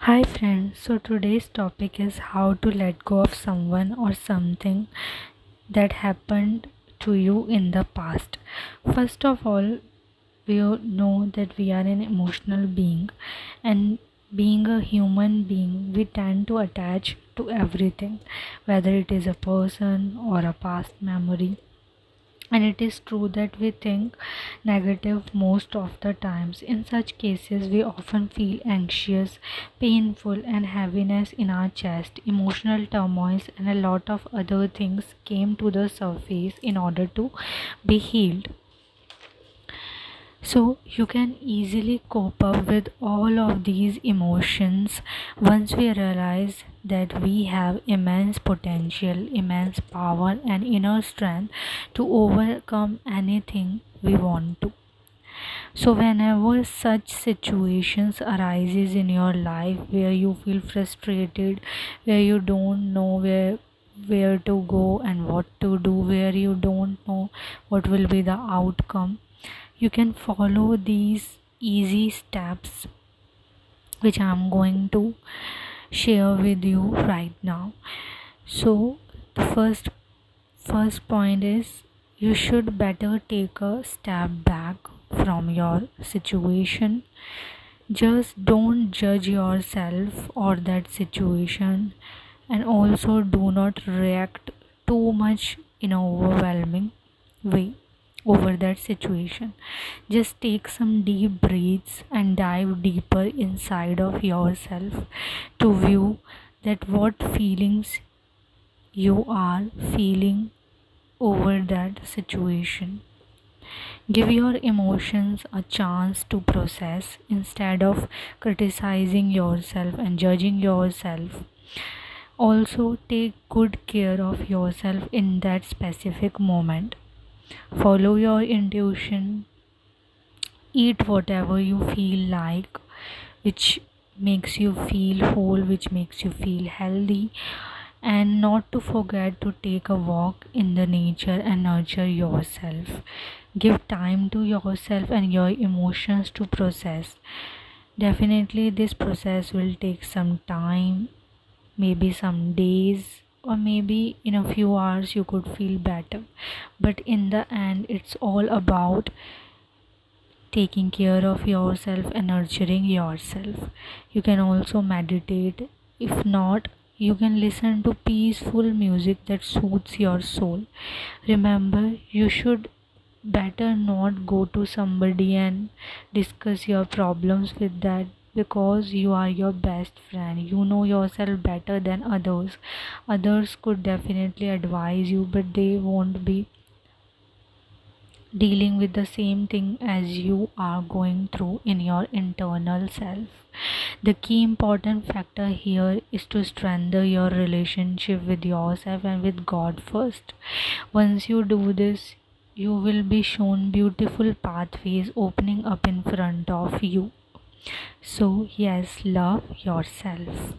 Hi friends, so today's topic is how to let go of someone or something that happened to you in the past. First of all, we all know that we are an emotional being, and being a human being, we tend to attach to everything, whether it is a person or a past memory. And it is true that we think negative most of the times. In such cases, we often feel anxious, painful, and heaviness in our chest. Emotional turmoil and a lot of other things came to the surface in order to be healed. So you can easily cope up with all of these emotions once we realize that we have immense potential, immense power, and inner strength to overcome anything we want to. So whenever such situations arises in your life where you feel frustrated, where you don't know where to go and what to do, where you don't know what will be the outcome, you can follow these easy steps which I'm going to share with you right now. So the first point is you should better take a step back from your situation. Just don't judge yourself or that situation, and also do not react too much in an overwhelming way over that situation. Just take some deep breaths and dive deeper inside of yourself to view that what feelings you are feeling over that situation. Give your emotions a chance to process instead of criticizing yourself and judging yourself. Also, take good care of yourself in that specific moment. Follow your intuition, eat whatever you feel like, which makes you feel whole, which makes you feel healthy, and not to forget to take a walk in the nature and nurture yourself. Give time to yourself and your emotions to process. Definitely, this process will take some time, maybe some days, or maybe in a few hours you could feel better. But in the end, it's all about taking care of yourself and nurturing yourself. You can also meditate. If not, you can listen to peaceful music that soothes your soul. Remember, you should better not go to somebody and discuss your problems with that, because you are your best friend. You know yourself better than others. Others could definitely advise you, but they won't be dealing with the same thing as you are going through in your internal self. The key important factor here is to strengthen your relationship with yourself and with God first. Once you do this, you will be shown beautiful pathways opening up in front of you. So, yes, love yourself.